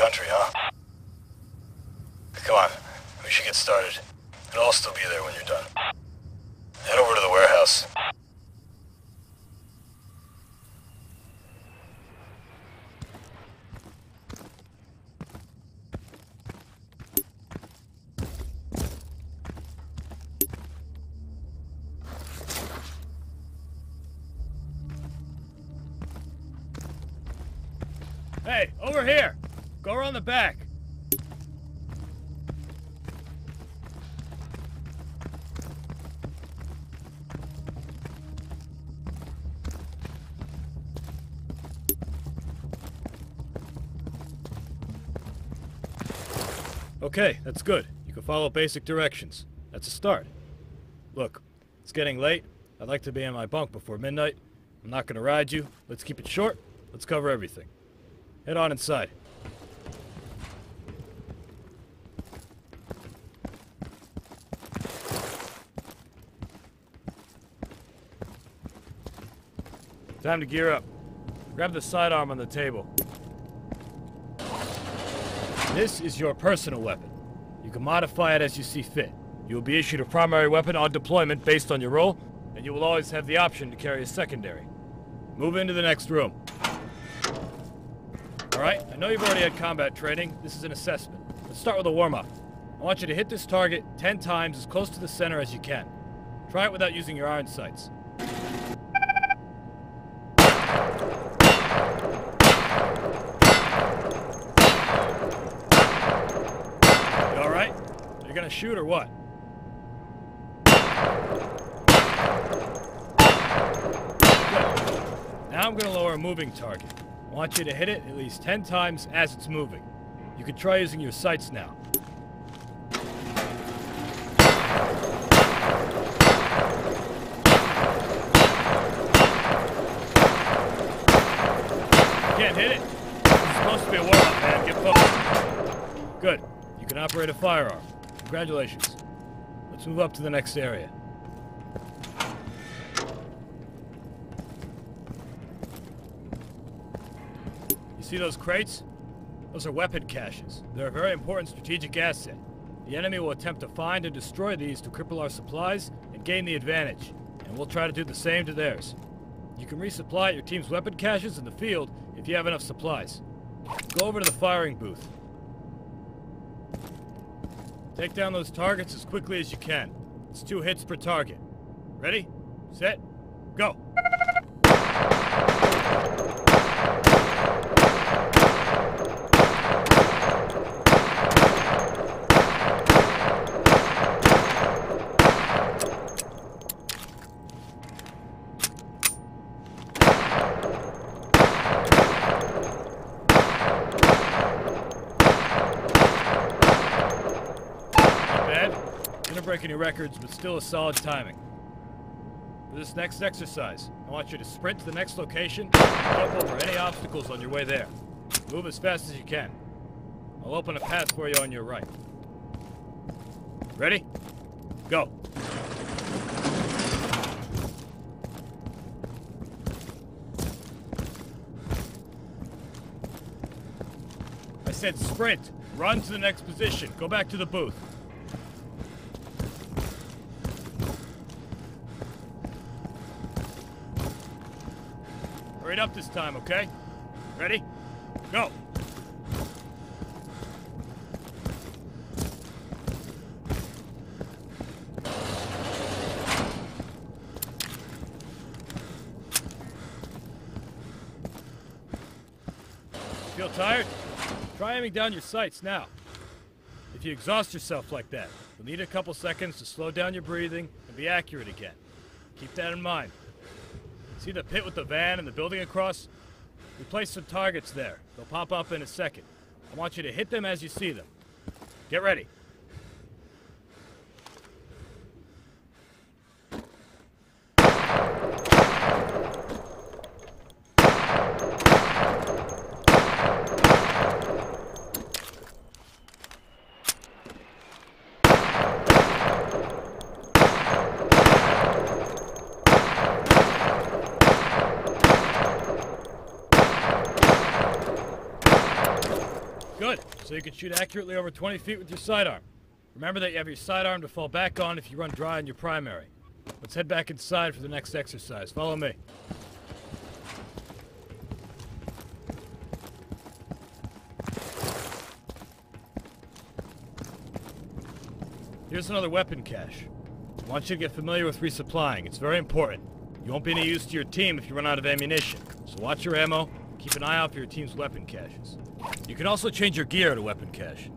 country, huh? Come on, we should get started. And I'll still be there when you're done. Head over to the warehouse. Hey, over here! Go around the back. Okay, that's good. You can follow basic directions. That's a start. Look, it's getting late. I'd like to be in my bunk before midnight. I'm not gonna ride you. Let's keep it short. Let's cover everything. Head on inside. Time to gear up. Grab the sidearm on the table. This is your personal weapon. You can modify it as you see fit. You will be issued a primary weapon on deployment based on your role, and you will always have the option to carry a secondary. Move into the next room. Alright, I know you've already had combat training. This is an assessment. Let's start with a warm-up. I want you to hit this target 10 times as close to the center as you can. Try it without using your iron sights. You alright? You're gonna shoot or what? Good. Now I'm gonna lower a moving target. I want you to hit it at least 10 times as it's moving. You can try using your sights now. Can't hit it? This is supposed to be a warm-up, man. Get focused. Good. You can operate a firearm. Congratulations. Let's move up to the next area. See those crates? Those are weapon caches. They're a very important strategic asset. The enemy will attempt to find and destroy these to cripple our supplies and gain the advantage. And we'll try to do the same to theirs. You can resupply your team's weapon caches in the field if you have enough supplies. Go over to the firing booth. Take down those targets as quickly as you can. It's 2 hits per target. Ready? Set? Go! Breaking your records, but still a solid timing. For this next exercise, I want you to sprint to the next location and jump over any obstacles on your way there. Move as fast as you can. I'll open a path for you on your right. Ready? Go! I said sprint! Run to the next position. Go back to the booth. Hurry up this time, okay? Ready? Go! Feel tired? Try aiming down your sights now. If you exhaust yourself like that, you'll need a couple seconds to slow down your breathing and be accurate again. Keep that in mind. See the pit with the van and the building across? We placed some targets there. They'll pop up in a second. I want you to hit them as you see them. Get ready. Good. so you can shoot accurately over 20 feet with your sidearm. Remember that you have your sidearm to fall back on if you run dry on your primary. Let's head back inside for the next exercise. Follow me. Here's another weapon cache. I want you to get familiar with resupplying. It's very important. You won't be any use to your team if you run out of ammunition. So watch your ammo, keep an eye out for your team's weapon caches. You can also change your gear to weapon cache.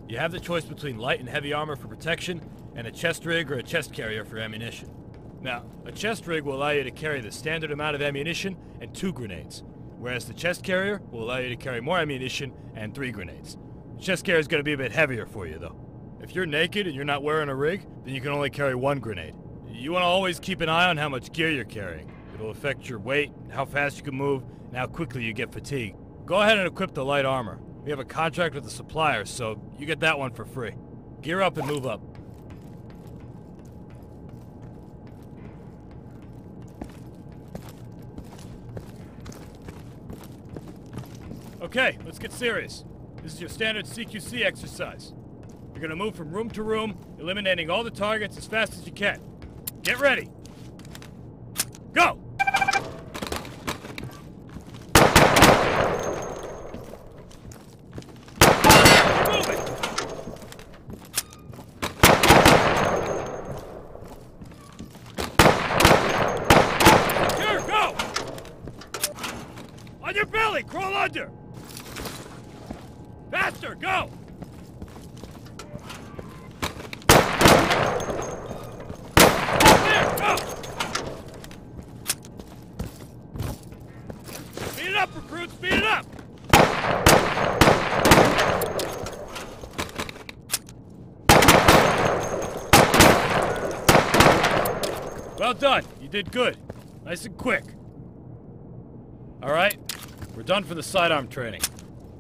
You have the choice between light and heavy armor for protection, and a chest rig or a chest carrier for ammunition. Now, a chest rig will allow you to carry the standard amount of ammunition and 2 grenades, whereas the chest carrier will allow you to carry more ammunition and 3 grenades. The chest carrier is going to be a bit heavier for you, though. If you're naked and you're not wearing a rig, then you can only carry 1 grenade. You want to always keep an eye on how much gear you're carrying. It'll affect your weight, how fast you can move, and how quickly you get fatigued. Go ahead and equip the light armor. We have a contract with the supplier, so you get that one for free. Gear up and move up. Okay, let's get serious. This is your standard CQC exercise. You're gonna move from room to room, eliminating all the targets as fast as you can. Get ready. Go! Keep moving! Here, go! On your belly, crawl under! Faster, go! There, go! Speed it up, recruits, speed it up! Well done, you did good. Nice and quick. Alright, we're done for the sidearm training.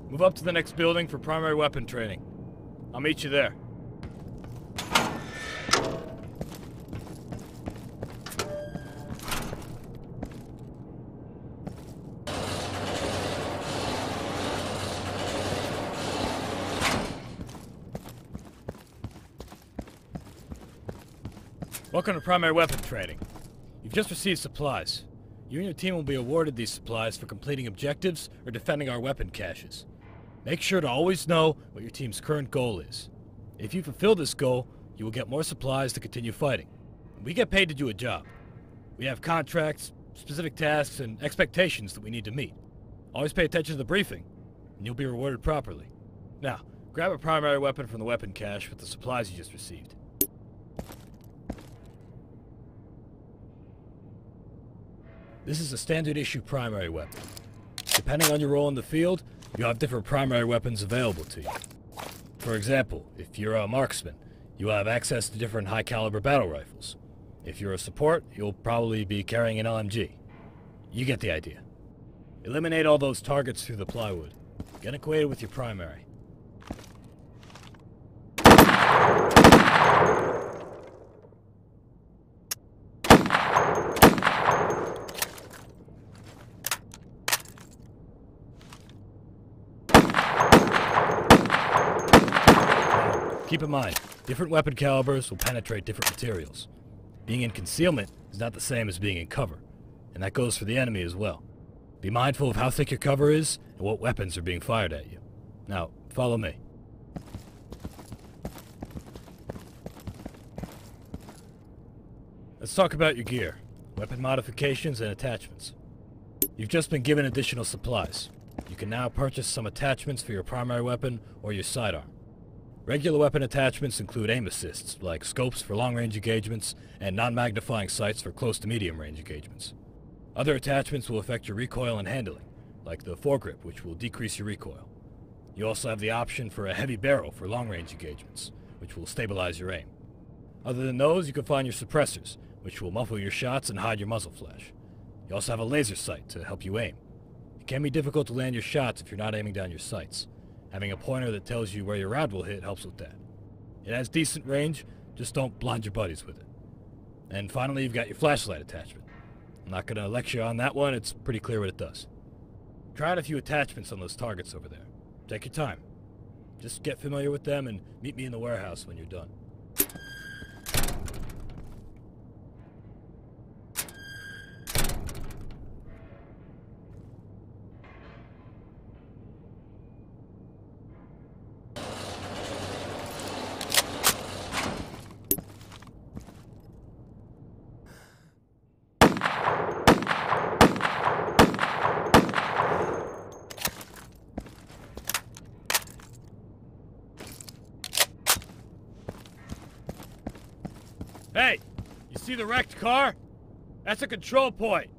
Move up to the next building for primary weapon training. I'll meet you there. Welcome to primary weapon training. You've just received supplies. You and your team will be awarded these supplies for completing objectives or defending our weapon caches. Make sure to always know what your team's current goal is. If you fulfill this goal, you will get more supplies to continue fighting. We get paid to do a job. We have contracts, specific tasks, and expectations that we need to meet. Always pay attention to the briefing, and you'll be rewarded properly. Now, grab a primary weapon from the weapon cache with the supplies you just received. This is a standard issue primary weapon. Depending on your role in the field, you'll have different primary weapons available to you. For example, if you're a marksman, you will have access to different high caliber battle rifles. If you're a support, you'll probably be carrying an LMG. You get the idea. Eliminate all those targets through the plywood. Get acquainted with your primary. Keep in mind, different weapon calibers will penetrate different materials. Being in concealment is not the same as being in cover, and that goes for the enemy as well. Be mindful of how thick your cover is and what weapons are being fired at you. Now, follow me. Let's talk about your gear, weapon modifications, and attachments. You've just been given additional supplies. You can now purchase some attachments for your primary weapon or your sidearm. Regular weapon attachments include aim assists, like scopes for long-range engagements and non-magnifying sights for close to medium-range engagements. Other attachments will affect your recoil and handling, like the foregrip, which will decrease your recoil. You also have the option for a heavy barrel for long-range engagements, which will stabilize your aim. Other than those, you can find your suppressors, which will muffle your shots and hide your muzzle flash. You also have a laser sight to help you aim. It can be difficult to land your shots if you're not aiming down your sights. Having a pointer that tells you where your round will hit helps with that. It has decent range, just don't blind your buddies with it. And finally, you've got your flashlight attachment. I'm not going to lecture on that one, it's pretty clear what it does. Try out a few attachments on those targets over there. Take your time. Just get familiar with them and meet me in the warehouse when you're done. Hey, you see the wrecked car? That's a control point.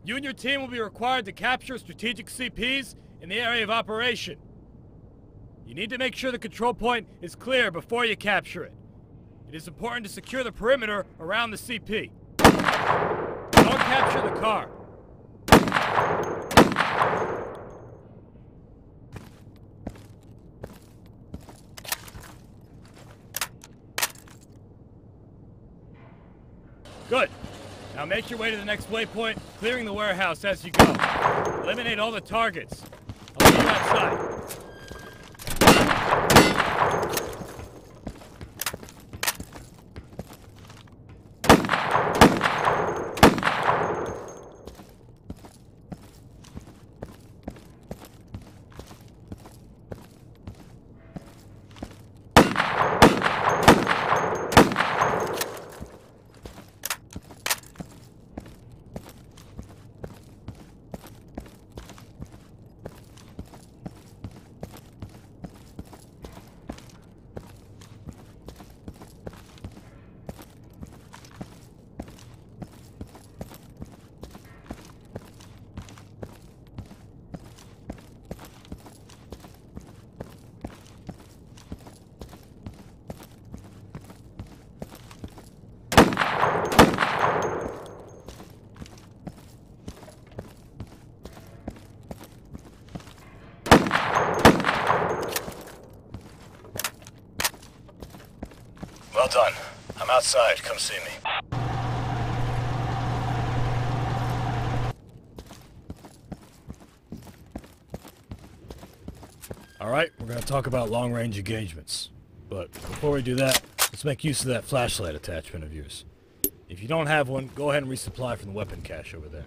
You and your team will be required to capture strategic CPs in the area of operation. You need to make sure the control point is clear before you capture it. It is important to secure the perimeter around the CP. Don't capture the car. Good. Now make your way to the next waypoint, clearing the warehouse as you go. Eliminate all the targets. I'll see you outside. Well done. I'm outside. Come see me. Alright, we're gonna talk about long-range engagements. But before we do that, let's make use of that flashlight attachment of yours. If you don't have one, go ahead and resupply from the weapon cache over there.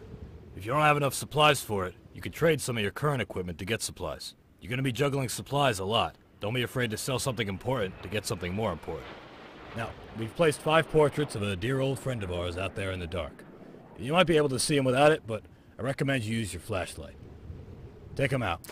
If you don't have enough supplies for it, you can trade some of your current equipment to get supplies. You're gonna be juggling supplies a lot. Don't be afraid to sell something important to get something more important. Now, we've placed 5 portraits of a dear old friend of ours out there in the dark. You might be able to see him without it, but I recommend you use your flashlight. Take him out.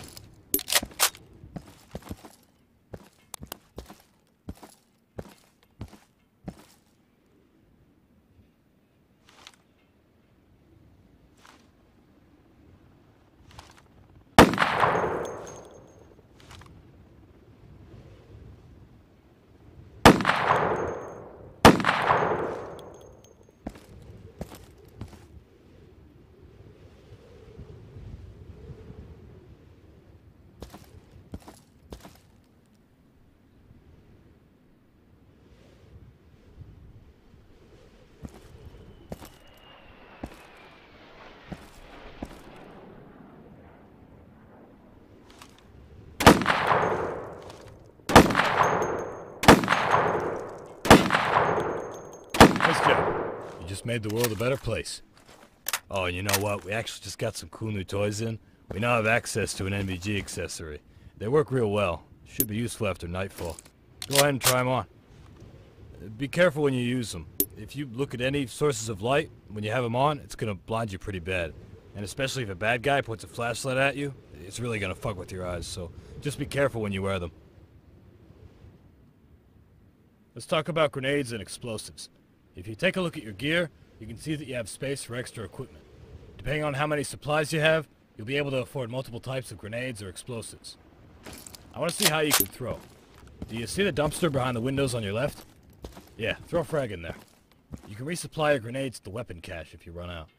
You just made the world a better place. Oh, and you know what? We actually just got some cool new toys in. We now have access to an NVG accessory. They work real well. Should be useful after nightfall. Go ahead and try them on. Be careful when you use them. If you look at any sources of light, when you have them on, it's gonna blind you pretty bad. And especially if a bad guy puts a flashlight at you, it's really gonna fuck with your eyes, so just be careful when you wear them. Let's talk about grenades and explosives. If you take a look at your gear, you can see that you have space for extra equipment. Depending on how many supplies you have, you'll be able to afford multiple types of grenades or explosives. I want to see how you can throw. Do you see the dumpster behind the windows on your left? Yeah, throw a frag in there. You can resupply your grenades at the weapon cache if you run out.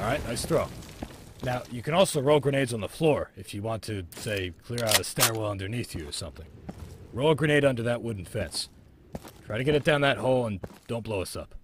Alright, nice throw. Now, you can also roll grenades on the floor if you want to, say, clear out a stairwell underneath you or something. Roll a grenade under that wooden fence. Try to get it down that hole and don't blow us up.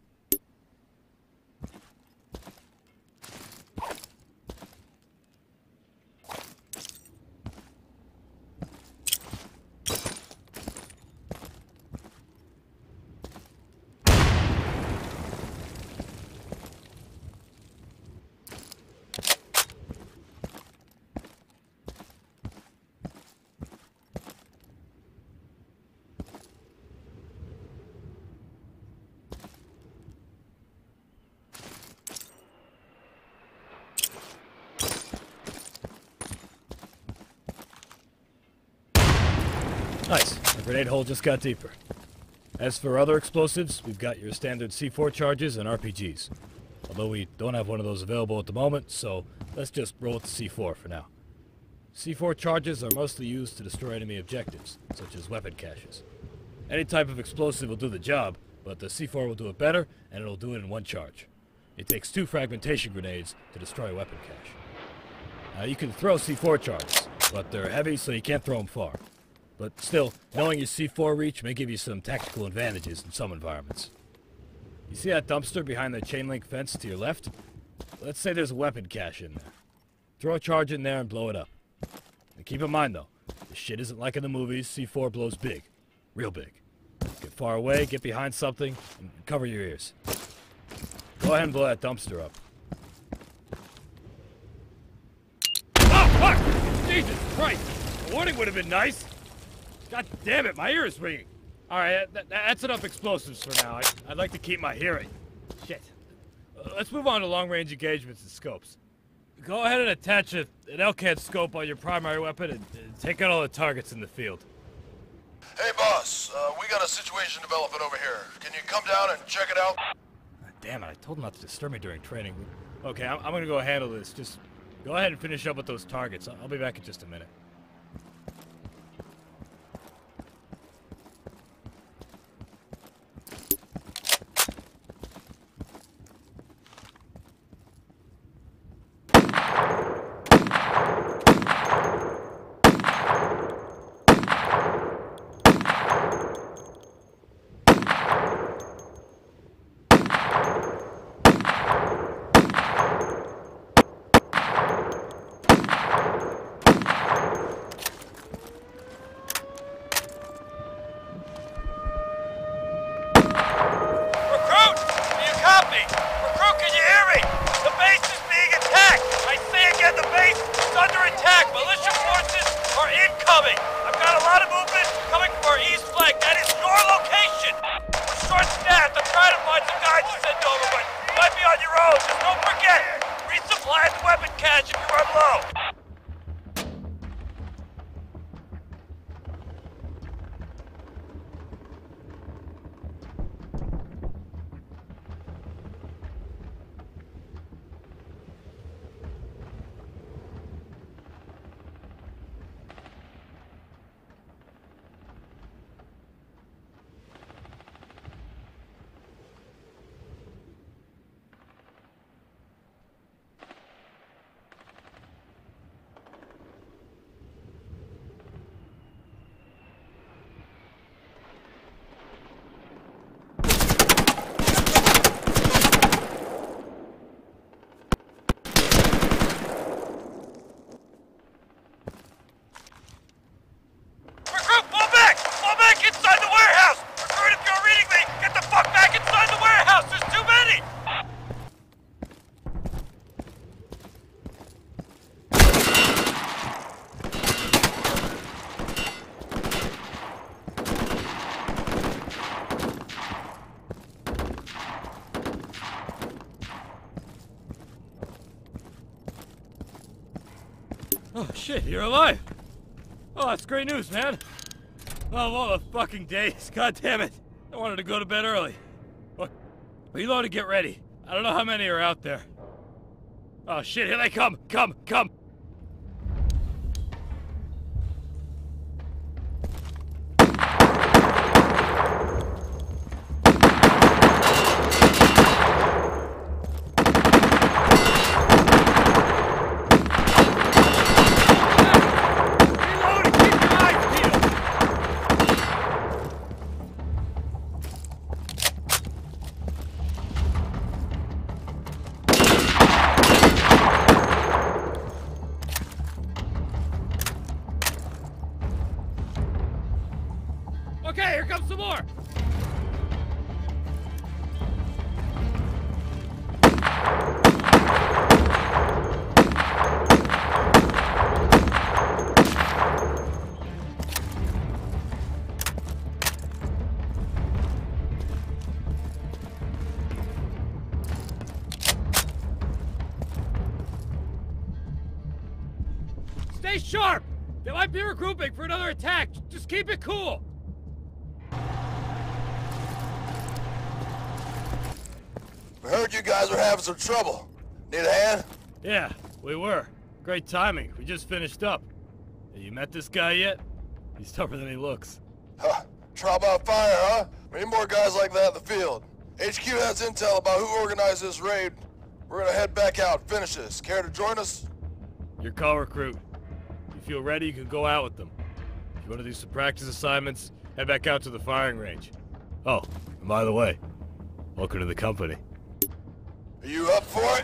Nice. The grenade hole just got deeper. As for other explosives, we've got your standard C4 charges and RPGs. Although we don't have one of those available at the moment, so let's just roll with the C4 for now. C4 charges are mostly used to destroy enemy objectives, such as weapon caches. Any type of explosive will do the job, but the C4 will do it better, and it'll do it in one charge. It takes 2 fragmentation grenades to destroy a weapon cache. Now you can throw C4 charges, but they're heavy so you can't throw them far. But still, knowing your C4 reach may give you some tactical advantages in some environments. You see that dumpster behind the chain link fence to your left? Let's say there's a weapon cache in there. Throw a charge in there and blow it up. And keep in mind though, this shit isn't like in the movies. C4 blows big. Real big. Get far away, get behind something, and cover your ears. Go ahead and blow that dumpster up. Oh, fuck! Jesus Christ! A warning would have been nice! God damn it, my ear is ringing. Alright, that's enough explosives for now. I'd like to keep my hearing. Shit. Let's move on to long-range engagements and scopes. Go ahead and attach an LCAD scope on your primary weapon and take out all the targets in the field. Hey boss, we got a situation developing over here. Can you come down and check it out? Damn it, I told him not to disturb me during training. Okay, I'm gonna go handle this. Just go ahead and finish up with those targets. I'll be back in just a minute. Oh, shit, you're alive! Oh, that's great news, man! Oh, of all the fucking days, god damn it! I wanted to go to bed early. Look, reload and get ready. I don't know how many are out there. Oh shit, here they come! Come! more! Stay sharp! They might be regrouping for another attack. Just keep it cool. We heard you guys were having some trouble. Need a hand? Yeah, we were. Great timing. We just finished up. Have you met this guy yet? He's tougher than he looks. Huh. Trial by fire, huh? We need more guys like that in the field. HQ has intel about who organized this raid. We're gonna head back out and finish this. Care to join us? Your call, recruit. If you feel ready, you can go out with them. If you want to do some practice assignments, head back out to the firing range. Oh, and by the way, welcome to the company. Are you up for it?